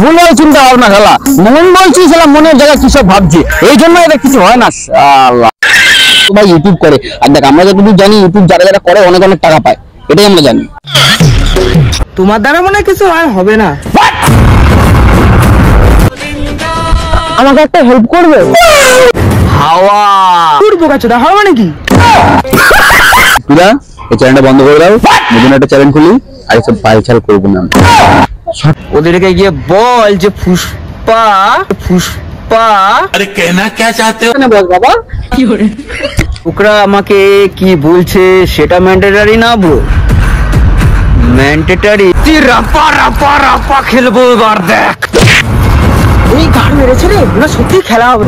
ভুল চিন্তা ভাবনা খেলা মন বলছি মনের জায়গায় কি সব ভাবছি এই জন্য এটা কিছু হয় না ভাই ইউটিউব করে আর দেখ আমরা যতটুকু জানি ইউটিউব যারা যারা করে অনেক অনেক টাকা পায় এটাই আমরা জানি তোমার দ্বারা মনে কিছু আর হবে না আমাকে একটা হেল্প করবে হাওয়া বোকাচোদা হাওয়া মানে কি তুরা এই চ্যানেলটা বন্ধ করে দাও নতুন একটা চ্যানেল খুলি আর সব পালছাল করবো না ওদেরকে গিয়ে বল যে পুষ্পা अरे कहना क्या चाहते हो বল বাবা কি করে ওকরা আমাকে কি বলছে সেটা ম্যান্ডেটরি না ব্রো ম্যান্ডেটরি রাপা রাপা রাপা খেলবো এবার দেখ এই গান মেরেছে রে না সত্যি খেলা হবে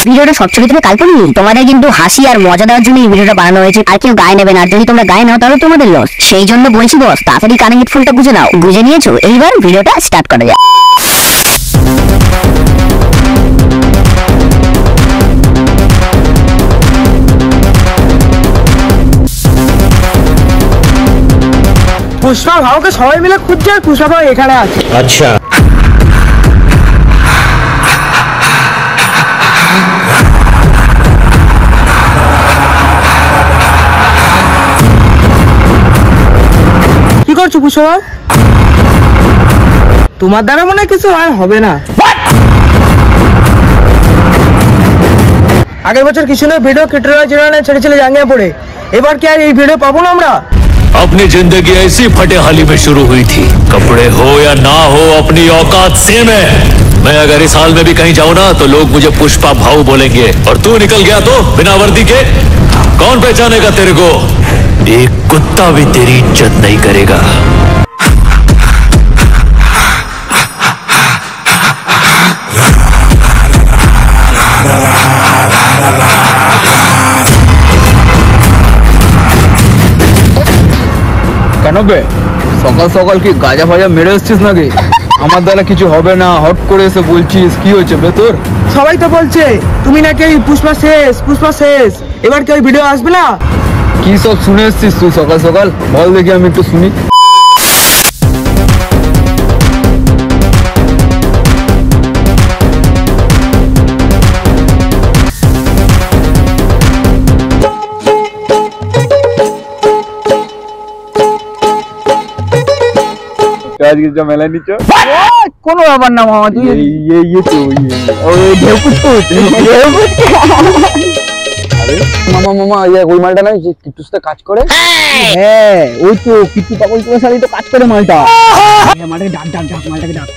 ভিডিওটা সবচেয়ে তুমি কাল্পনিক তোমাদের কিন্তু হাসি আর মজা দেওয়ার জন্য এই ভিডিওটা বানানো হয়েছে আর কেউ গায়ে নেবে না যদি তোমরা গায়ে নাও তাহলে তোমাদের লস সেই জন্য বলছি বস তাড়াতাড়ি কানে হেডফোনটা গুঁজে নাও বুঝে নিয়েছো এইবার ভিডিওটা স্টার্ট করা যাক পুষ্পা ভাওকে সবাই মিলে খুঁজছে আর পুষ্পা ভাও এখানে আছে अच्छा কি করছো পুষ্পা তোমার দ্বারা মনে কিছু আর হবে না আগের বছর কিশোরের ভিডিও ক্রিয়েটররা যেখানে ছেড়েছিলে জাঙ্গিয়া পড়ে এবার কি আর এই ভিডিও পাবো না আমরা अपनी जिंदगी ऐसी फटेहाली में शुरू हुई थी कपड़े हो या ना हो अपनी औकात सेम है मैं अगर इस हाल में भी कहीं जाऊं ना तो लोग मुझे पुष्पा भाऊ बोलेंगे और तू निकल गया तो बिना वर्दी के कौन पहचानेगा तेरे को एक कुत्ता भी तेरी इज्जत नहीं करेगा কেন বে সকাল সকাল কি গাঁজা ফাজা মেরে এসছিস নাকি আমার দ্বারা কিছু হবে না হট করে এসে বলছিস কি হয়েছে বে তোর সবাই তো বলছে তুমি নাকি পুষ্পা শেষ এবার কি ওই ভিডিও আসবে না কি সব শুনে এসছিস তুই সকাল সকাল বল দেখি আমি একটু শুনি আজকে যা মেলা নিচ্ছ কোনো ব্যাপার না মামা তুই মামা মামা ওই মালটা নাই যে কিট্টুর সাথে কাজ করে হ্যাঁ ওই তো কিট্টু পাগল তোমার সাথে তো কাজ করে মালটা মালটাকে ডাক মালটাকে ডাক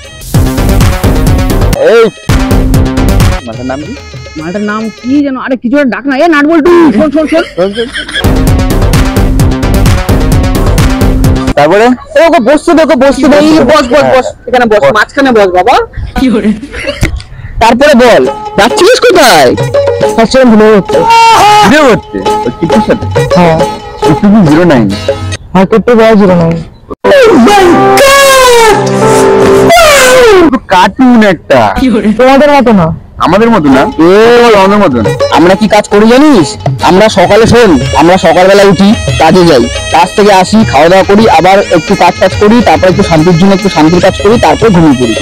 এই মালটার নাম কি মালটার নাম কি যেন আরে কিছু ডাক না এ নাট বল্টু শোন তারপরে ওকে বসতে বস এখানে বস মাঝখানে বস বাবা কি করে তারপরে বল যাচ্ছিস কোথায় ভিডিও করতে ওই কিট্টুর সাথে হ্যাঁ কিট্টু 09 হ্যাঁ কিট্টু 09 কার্টুন একটা তোমাদের মতো না আমাদের মতো না আমাদের মতন আমরা কি কাজ করি জানিস আমরা সকালবেলা উঠি কাজে যাই কাজ থেকে আসি খাওয়া দাওয়া করি আবার একটু কাজ করি তারপর একটু শান্তির জন্য একটু শান্তির কাজ করি তারপর ঘুমিয়ে পড়ি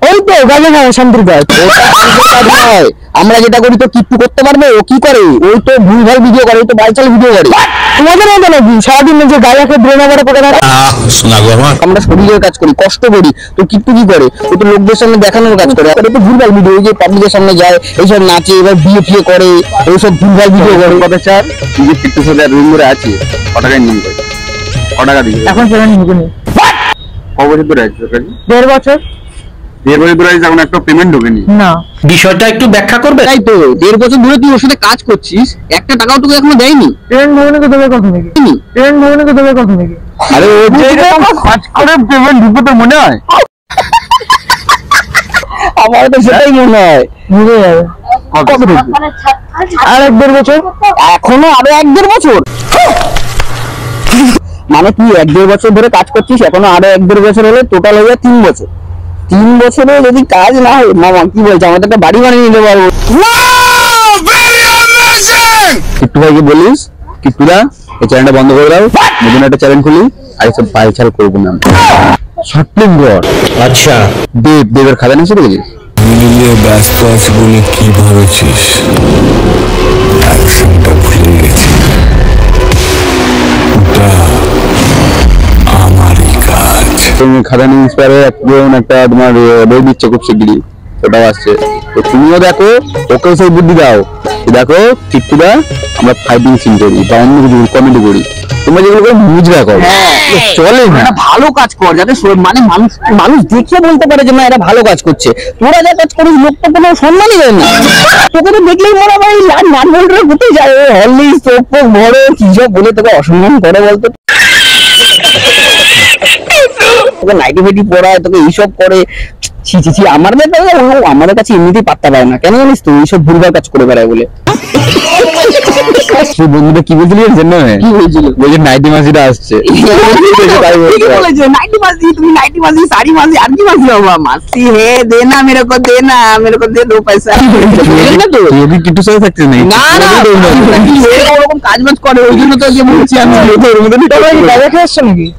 ওই তো গাজা খাওয়া শান্তির কাজ আমরা যেটা করি তো কিট্টু করতে পারবে ও কি করে ওই তো ভুলভাল ভিডিও করে ওই তো বাইচাল ভিডিও করে তোমাদের মতো নাকি সারাদিন যে গাজাকে ব্রেন ওভারে করে রাখে আমরা শরীরের কাজ করি কষ্ট করি তো কিট্টু কি করে ও তো লোকদের সামনে দেখানোর কাজ করে আর তো ভুলভাল ভিডিও যে পাবলিকের সামনে যায় এইসব নাচে এবার বিয়ে ফিয়ে করে এইসব ভুলভাল ভিডিও করে কথা চার যে কিট্টুর সাথে রুম করে আছে কটাকা ইনকাম করে কটাকা দিবে এখন পেমেন্ট ঢুকেনি কবছর ধরে আছে 1.5 বছর এখন একটা পেমেন্ট ঢোকেনি না বিষয়টা একটু ব্যাখ্যা করবে তাই তো 1.5 বছর ধরে তুই ওর সাথে কাজ করছিস একটা টাকাও তোকে এখনো দেয়নি পেমেন্ট ভবনকে দেবে কখন নাকি আরে ও যে কাজ করে পেমেন্ট ঢুকবে তোর মনে হয় আমার তো সেটাই মনে হয় বুঝে যাবে কত ঢুকবে আর 1.5 বছর এখনো আরো 1.5 বছর মানে তুই 1.5 বছর ধরে কাজ করছিস এখনো আরো 1.5 বছর হলে টোটাল হয়ে যায় 3 বছর 3 বছরে যদি কাজ না হয় মামা কি বলছে আমাদের একটা বাড়ি বানিয়ে নিতে পারবো কিট্টু ভাইকে বলিস কিট্টুদা এই চ্যানেলটা বন্ধ করে দাও, নতুন একটা চ্যানেল খুলি, আর এসব পাইছাল করবো না। শর্ট ফিল্ম কর। अच्छा দেবের খাদান এসে দেখেছিস? মিলিয়ে ব্যস্ত আছে বলে কি ভাবেছিস? অ্যাকশনটা ভুলে গেছি, ওটা আমারই কাজ। তুমি খাদান ইন্সপায়ার হয়ে একটা তোমার বই দিচ্ছে খুব শিগগিরই, ওটাও আসছে। তো তুমিও দেখো, ওকেও সেই বুদ্ধি দাও, দেখো টিট্টুদা আমরা ফাইটিং সিন করি বা অন্য কিছু কমেডি করি, তোমরা যেগুলো করে মুজরা করো চলে না। একটা ভালো কাজ কর যাতে মানে মানুষ মানুষ দেখে বলতে পারে যে না এটা ভালো কাজ করছে। তোরা যা কাজ করিস লোক তো কোনো সম্মানই দেয় না, তোকে তো দেখলেই মনে হয় নান বলটা ঘুরতে যায় হলি চোখ ফোক বড় কি সব বলে তোকে অসম্মান করে বলতো। তোকে নাইটি ফাইটি পড়ায়, তোকে এইসব করে, ছি ছি ছি। আমাদের কাছে এমনিতেই পাত্তা পায় না, কেন জানিস তো এইসব ভুলভাল কাজ করে বেড়ায় বলে। সেই বন্ধুটা কি বলছিলি জানো? কি হয়েছিল? বলছে নাইটি মাসিটা আসছে। ঠিকই বলেছে, নাইটি মাসি, তুমি নাইটি মাসি, সাড়ি মাসি, আর কি মাসি বাবা? মাসি হে দেনা মেরে কো, দেনা মেরে কো, দে দো পয়সা। তুই ওকে কিট্টুর সাথে থাকছিস নাকি? না না, ওরকম কাজ বাজ করে, ওই জন্য তো যে বলছি আমি। গাঁজা খেয়ে আসছো নাকি?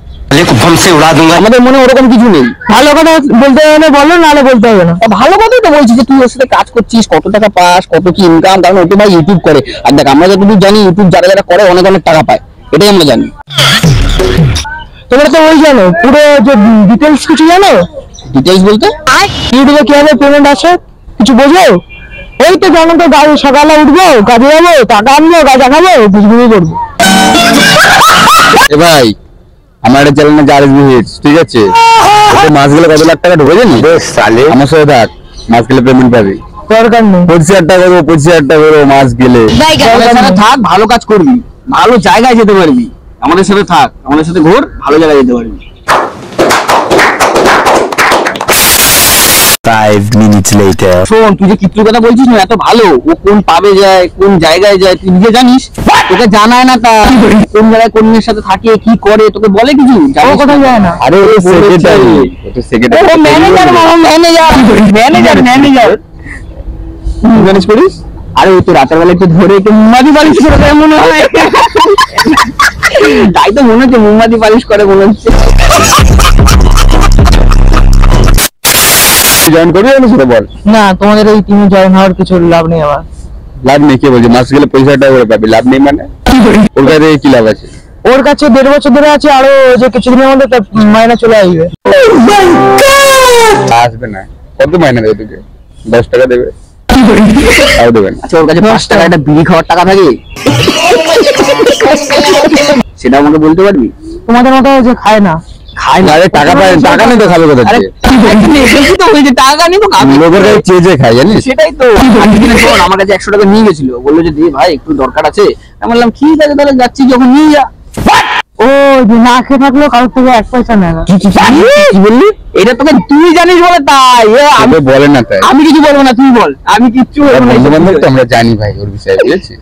আমাদের মনে ওরকম কিছু নেই। ভালো কথা বলতে হবে বলো, নাহলে বলতে হবে না। ভালো কথাই তো বলছি যে তুই ওর সাথে কাজ করছিস, কত টাকা পাস, কত কি ইনকাম, কারণ ও তো ভাই ইউটিউব করে। আর দেখ আমরা যতটুকু জানি ইউটিউব যারা যারা করে অনেক অনেক টাকা পায়, এটাই আমরা জানি। তোমরা তো ওই জানো পুরো যে ডিটেলস কিছু জানো? ডিটেইলস বলতে ইউটিউবে কিভাবে পেমেন্ট আসে কিছু বোঝো? ওই তো জানো তো, গাড়ি সকালে উঠবো, কাজে যাবো, টাকা আনবো, গাঁজা খাবো, বুঝবুঝি করবো। এ ভাই আমার একটা চ্যানেল আছে আরএসবি হিটস, ঠিক আছে? ওতে মাস গেলে কত লাখ টাকা ঢোকে জানিস? সালে আমার সাথে থাক, মাস গেলে পেমেন্ট পাবি। দরকার নেই, 25,000 টাকা করবো, 25,000 টাকা করবো মাস গেলে। আমাদের সাথে থাক, ভালো কাজ করবি, ভালো জায়গায় যেতে পারবি। আমাদের সাথে থাক, আমাদের সাথে ঘোর, ভালো জায়গায় যেতে পারবি। 5 minutes later. শোন, তুই যে কিট্টুর কথা বলছিস না, এত ভালো, ও কোন পাবে যায়, কোন জায়গায় যায়, তুই নিজে জানিস? তোকে জানায় না তা কোন জায়গায় কোন মেয়ের সাথে থাকে, কি করে, তোকে বলে কিছু? ও কোথায় যায় না। আরে ও সেক্রেটারি, ও তো সেক্রেটারি। ও ম্যানেজার, মামা ম্যানেজার, ম্যানেজার ম্যানেজার তুই ম্যানেজ করিস? আরে ও তো রাতের বেলা একটু ধরে একটু মুম্বাদি পালিশ করে দেয় মনে হয়। তাই তো মনে হচ্ছে মুম্বাদি পালিশ করে মনে হচ্ছে। জয়েন করবি না সেটা বল। না, তোমাদের এই টিমে জয়েন হওয়ার কিছু লাভ নেই আমার। লাভ নেই? কে বলছে মাস গেলে 25,000 টাকা করে পাবি? লাভ নেই মানে ওর কাছে কি লাভ আছে? ওর কাছে 1.5 বছর ধরে আছে, আরো যে কিছুদিনের মধ্যে তার মাইনা চলে আসবে। আসবে না? কত মাইনে দেবে তোকে? 10 টাকা দেবে? তাও দেবে না। আচ্ছা, ওর কাছে 5 টাকা একটা বিড়ি খাওয়ার টাকা থাকে? সেটা আমাকে বলতে পারবি? তোমাদের মতো যে খায় না, খায় না। আরে টাকা পায়, টাকা নেই তো খাবে কোথা আরে থেকে? তো ওই যে টাকা নেই তো খাবে। লোকের কাছে চেয়ে চেয়ে খায় জানিস? সেটাই তো। আজকে শোন, আমার কাছে 100 টাকা নিয়ে গেছিল, বললো যে দে ভাই একটু দরকার আছে। আমি বললাম ঠিক আছে তাহলে যাচ্ছি, যখন নিয়ে যা। ও যে না খেয়ে থাকলো কারোর থেকে 1 পয়সা নেয় না। কি বললি? এটা তোকে তুই জানিস বলে তাই। আমি বলে না তাই। আমি কিছু বলবো না, তুই বল। আমি কিচ্ছু বলবো না। বন্ধু বান্ধব তো আমরা জানি ভাই ওর বিষয়ে, বুঝেছিস?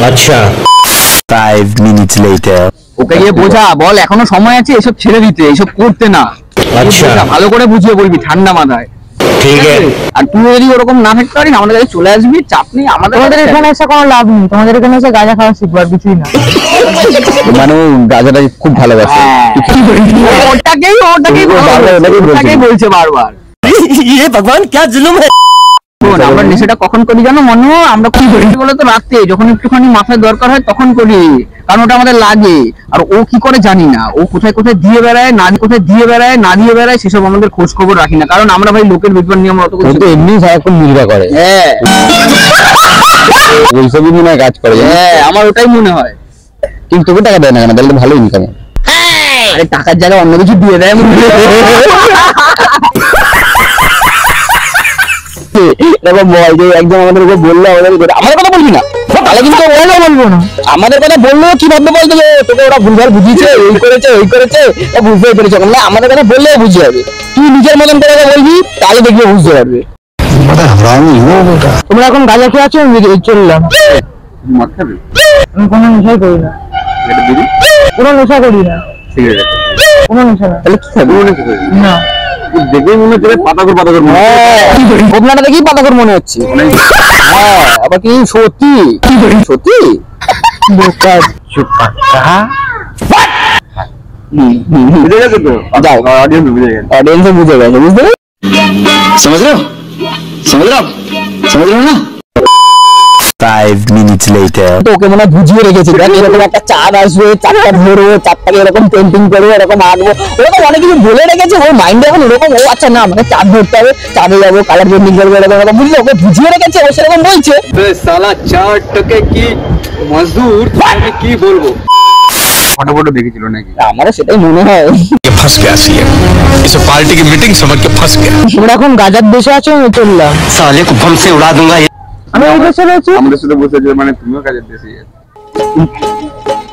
अच्छा 5 minutes later. ওকে গিয়ে বোঝা, বল এখনো সময় আছে এসব ছেড়ে দিতে, এসব করতে না। আচ্ছা। বোঝা, ভালো করে বুঝিয়ে বলবি ঠান্ডা মাথায়। ठीक है আর তুই যদি ওরকম না থাকতে পারিস আমাদের কাছে চলে আসবি, চাপ নেই। আমাদের এখানে এসে কোনো লাভ নেই, তোমাদের এখানে এসে গাঁজা খাওয়া শিখবার কিছুই না। মানে ও গাঁজাটাকে খুব ভালোবাসে। ওটাকেই ওটাকেই বলছে বারবার। ये भगवान क्या जुल्म है. শোন, আমরা নেশাটা কখন করি জানো মনে হয়? আমরা কি করি বলো তো? রাতে যখন একটুখানি মাথায় দরকার হয় তখন করি, কারণ ওটা আমাদের লাগে। আর ও কি করে জানি না, ও কোথায় কোথায় দিয়ে বেড়ায়, না কোথায় দিয়ে বেড়ায়, না দিয়ে বেড়ায়, সেসব আমাদের খোঁজ খবর রাখি না, কারণ আমরা ভাই লোকের বিপদ নিয়ে আমরা অত ও কিছু। তো এমনি সারাক্ষণ মুজরা করে। হ্যাঁ ওইসবই মনে হয় কাজ করে, জানিস? হ্যাঁ, আমার ওটাই মনে হয়। কিন্তু তোকে টাকা দেয় না কেন? তাহলে তো ভালো ইনকাম। আরে টাকার জায়গায় অন্য কিছু দিয়ে দেয়। এরকম বল যে একদম আমাদের উপর বললো, আমাদের কথা বলবি না তাহলে কিন্তু ওরা বলবো না। আমাদের কথা বললেও কি ভাববে বলতে, তোকে ওরা ভুলভাল বুঝিয়েছে, এই করেছে ওই করেছে, ও বুঝতেই পেরেছে। মানে আমাদের কথা বললেও বুঝে যাবে, তুই নিজের মতন করে বলবি তাহলে দেখবি বুঝতে পারবে। তোমরা এখন গাঁজা খেয়ে আছো, আমি চললাম। মদ খাবি? আমি কোনো নেশাই করি না, এটা দিবি? কোনো নেশা করি না, সিগারেট? কোনো নেশা না। তাহলে কি খাবি? মনে হচ্ছে না, দেখেই মনে হচ্ছে পাতাকর পাতাকর। আপনারা দেখি পাতাকর মনে হচ্ছে। হ্যাঁ, আবার কি সত্যি সত্যি? বুঝে গেছে তো? যাও, অডিয়েন্স বুঝে গেছে, বুঝতে পেরেছি। समझ रहे हो ना? 5 minutes later. তো ওকে মনে হয় বুঝিয়ে রেখেছি, দেখ এরকম একটা চাঁদ আসবে, চাঁদটা ধরবো, চাঁদটাকে এরকম পেন্টিং করবো, এরকম আঁকবো, ওরকম অনেক কিছু বলে রেখেছে। ওর মাইন্ডে এখন এরকম, ও আচ্ছা না মানে চাঁদ ধরতে হবে, চাঁদে যাবো, কালার পেন্টিং করবো, এরকম এরকম বুঝলি, ওকে বুঝিয়ে রেখেছে, ও সেরকম বলছে। সালা 4 টাকা কি মজদুর, আমি কি বলবো। ফটো দেখেছিল নাকি? আমারও সেটাই মনে হয়। फंस गया सीएम, इसे पार्टी की मीटिंग समझ के फंस गया। তোমরা এখন গাজার দেশে আছো, আমি চললাম। साले को बम से उड़ा दूंगा। আমি এই দেশে রয়েছি, আমাদের সাথে বসে আছে, মানে তুমিও কাজের দেশে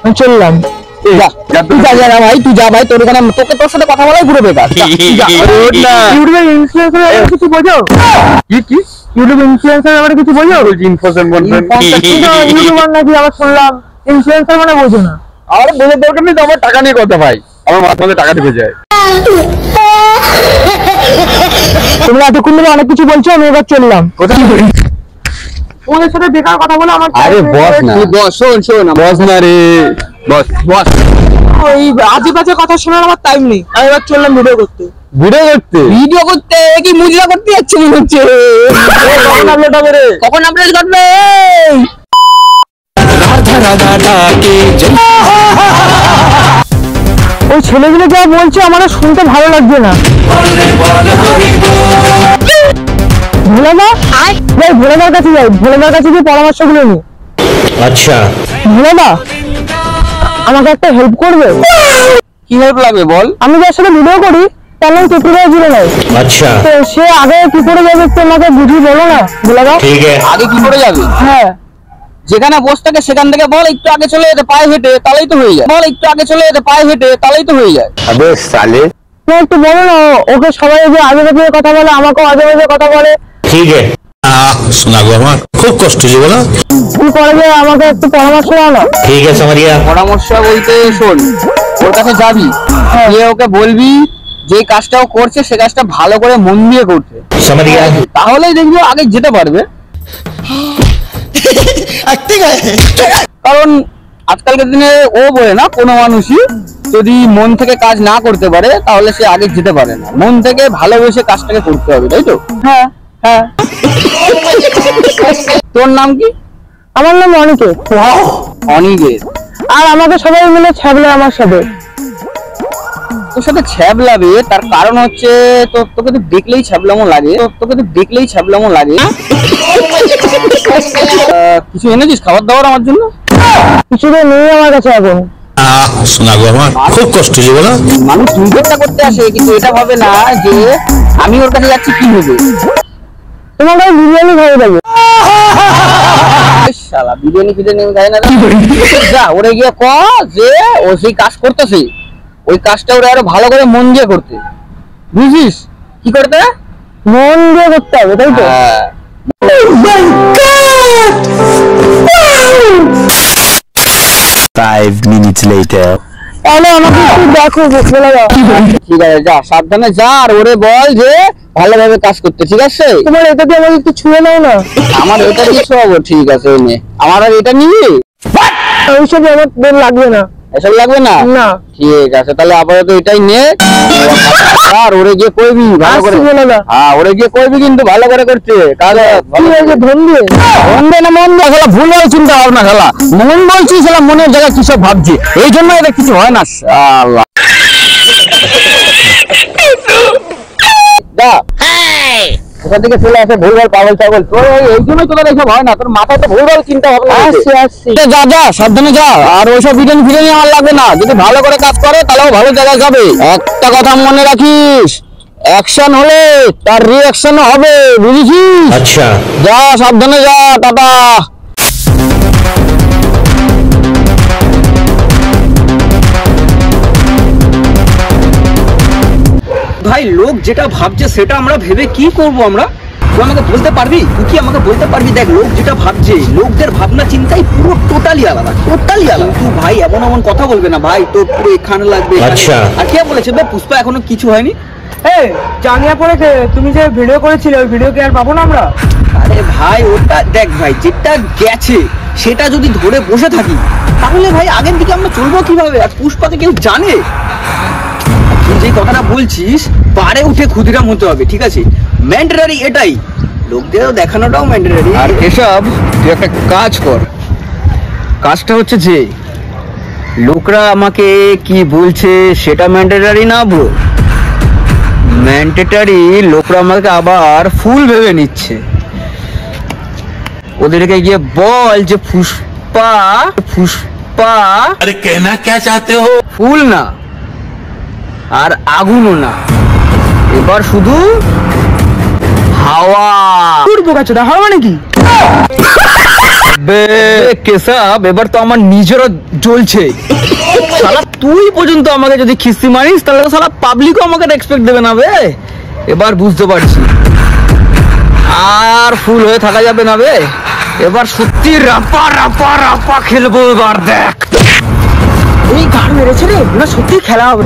আমি চললাম। তুই যা যা ভাই, তুই যা ভাই, তোর এখানে তোর সাথে কথা বলাই পুরো বেকার। ইউটিউবের ইনফ্লুয়েন্সার ব্যাপারে কিছু বোঝো? কি ইউটিউব ইনফ্লুয়েন্সার ব্যাপারে কিছু বোঝো? বলছি ইনফরমেশন বলবেন। ইউটিউবার নাকি আবার শুনলাম, ইনফ্লুয়েন্সার মানে বোঝো না? আমার বোঝার দরকার নেই তো, আমার টাকা নিয়ে কথা ভাই, আমার মাঝে মাঝে টাকা ঢুকে যায়। তোমরা এতক্ষণ ধরে অনেক কিছু বলছো, আমি এবার চললাম। কোথায়? তোমাদের সাথে বেকার কথা বলে আমার আরে বস না, বস, শোন বস না রে, বস ওই আজে বাজে কথা শোনার আমার টাইম নেই, আমি এবার চললাম ভিডিও করতে। ভিডিও করতে কি মুজরা করতে যাচ্ছে মনে হচ্ছে। কখন আপলোড করবে? ওই ছেলেগুলো যা বলছে আমার শুনতে ভালো লাগছে না। ভোলেদা, যাই ভোলেদার কাছে যাই, ভোলেদার কাছে গিয়ে পরামর্শগুলো নি। अच्छा। ভোলেদা, আমাকে একটা হেল্প করবে? কি হেল্প লাগবে বল? আমি যার সাথে ভিডিও করি তার নাম ত্রিপুরা জুড়ে নাই, अच्छा তো সে আগে কি করে যাবে একটু আমাকে বুঝিয়ে বলো না, ভোলেদা। ठीक है। আগে কি করে যাবে? হ্যাঁ, যেখানে বস থাকে সেখান থেকে বল একটু আগে চলে যেতে, পায়ে হেঁটে, তাহলেই তো হয়ে যায়। বল একটু আগে চলে যেতে, পায়ে হেঁটে, তাহলেই তো হয়ে যায়। अबे साले। তুমি একটু বলো না, ওকে সবাই যে আজে বাজে কথা বলে, আমাকেও আজে বাজে কথা বলে, ठीक है। सुना गो हमार खूब कष्ट जी बोला। কি করে যে আমাকে একটু পরামর্শ দাও না। ठीक है समझ गया। পরামর্শ বলতে শোন, ওর কাছে যাবি, গিয়ে ওকে বলবি যে কাজটা ও করছে সে কাজটা ভালো করে মন দিয়ে করছে, समझ गया। তাহলেই দেখবি ও আগে যেতে পারবে। কারণ আজকালকার দিনে ও বলে না, কোনো মানুষই যদি মন থেকে কাজ না করতে পারে তাহলে সে আগে যেতে পারে না। মন থেকে ভালোবেসে কাজটাকে করতে হবে, তাই তো? হ্যাঁ হ্যাঁ। তোর নাম কি? আমার নাম অনিকেত, অনিকেত। আর আমাকে সবাই মিলে ছাগলে আমার সাথে। তোর সাথে ছ্যাবলাবে তার কারণ হচ্ছে তোকে তো দেখলেই ছ্যাবলামো লাগে, কিছু এনেছিস খাবার দাবার আমার জন্য? কিছু তো নেই আমার কাছে এখন। सुना गो हमार खूब कष्ट जी बोला। মানুষ সুন্দরটা করতে আসে, কিন্তু এটা ভাবে না যে আমি ওর কাছে যাচ্ছি কি হবে। তোমার কাছে বিরিয়ানি খাওয়া যাবে। শালা বিরিয়ানি খায় না রে। যা ওরে গিয়ে ক যে ও সেই কাজ করতেছে, ওই কাজটা ওরা আরো ভালো করে মন দিয়ে করতে, বুঝিস? কি করতে? মন দিয়ে করতে হবে, তাই তো? হ্যাঁ। 5 minutes later. তাহলে আমাকে একটু দেখো, বলে দাও। ঠিক আছে, যা সাবধানে যা, আর ওরে বল যে ভালোভাবে কাজ করতে, ঠিক আছে? তোমার এটা দিয়ে আমাকে একটু ছুঁয়ে নাও না। আমার এটা দিয়ে ছোঁয়াবো, ঠিক আছে? এই নে, আমার আর এটা নিবি? ওইসব আমার লাগবে না। এসব লাগবে না? না। ঠিক আছে, তাহলে আপাতত এটাই নে, আর ওরে গিয়ে কইবি ভালো করে। বলে দাও। হ্যাঁ, ওরে গিয়ে কইবি কিন্তু ভালো করে করতে কাজ। ঠিক আছে, ধন্যবাদ। মন না মন না, শালা ভুলভাল চিন্তা ভাবনা, শালা মন বলছিস, শালা মনের জায়গায় কি সব ভাবছি, এই জন্য এটা কিছু হয় না। শালা দা ওখান থেকে চলে আসে ভুলভাল পাগল ছাগল, তোর এই জন্যই তোদের এইসব হয় না, তোর মাথায় তো ভুলভাল চিন্তা ভাবনা। আসছি। যা যা সাবধানে যা, আর ওইসব বিরিয়ানি ফিরিয়ানি আমার লাগবে না, যদি ভালো করে কাজ করে তাহলেও ভালো জায়গায় যাবে। একটা কথা মনে রাখিস, অ্যাকশন হলে তার রিঅ্যাকশন হবে, বুঝেছিস? अच्छा। যা সাবধানে যা, টাটা। ভাই লোক যেটা ভাবছে সেটা আমরা ভেবে কি করব আমরা? তুই আমাকে বলতে পারবি, তুই কি আমাকে বলতে পারবি? দেখ লোক যেটা ভাবছে, লোকদের ভাবনা চিন্তাই পুরো টোটালি আলাদা। তুই ভাই এমন এমন কথা বলবে না ভাই, তোর পুরো এখানে লাগবে। আচ্ছা। আর কে বলেছে বে পুষ্পা এখনো কিছু হয়নি? এই জানিয়া পড়েছে, তুমি যে ভিডিও করেছিলে ওই ভিডিও কি আর পাবো না আমরা? আরে ভাই ওটা দেখ ভাই, যেটা গেছে সেটা যদি ধরে বসে থাকি তাহলে ভাই আগের দিকে আমরা চলবো কিভাবে? আর পুষ্পাতে কেউ জানে? তুই যে কথাটা বলছিস পারে উঠে ক্ষুদিরাম হতে হবে, ঠিক আছে, ম্যান্ডেটারি এটাই, লোকদেরও দেখানোটাও ম্যান্ডেটারি। আর এসব তুই একটা কাজ কর, কাজটা হচ্ছে যে লোকরা আমাকে কি বলছে সেটা ম্যান্ডেটারি না ব্রো, ম্যান্ডেটারি লোকরা আমাকে আবার ফুল ভেবে নিচ্ছে। ওদেরকে গিয়ে বল যে পুষ্পা পুষ্পা अरे कहना क्या चाहते हो? ফুল না আর আগুনও না, এবার শুধু হাওয়া। বোকাচোদা হাওয়া নাকি? বে কেশব, এবার তো আমার নিজেরও জ্বলছে। শালা তুই পর্যন্ত আমাকে যদি খিস্তি মারিস তাহলে তো শালা পাবলিকও আমাকে রেসপেক্ট দেবে না বে। এবার বুঝতে পারছি আর ফুল হয়ে থাকা যাবে না বে, এবার সত্যি রাপা রাপা রাপা খেলবো এবার দেখ। এই গান মেরেছে রে, না সত্যি খেলা হবে।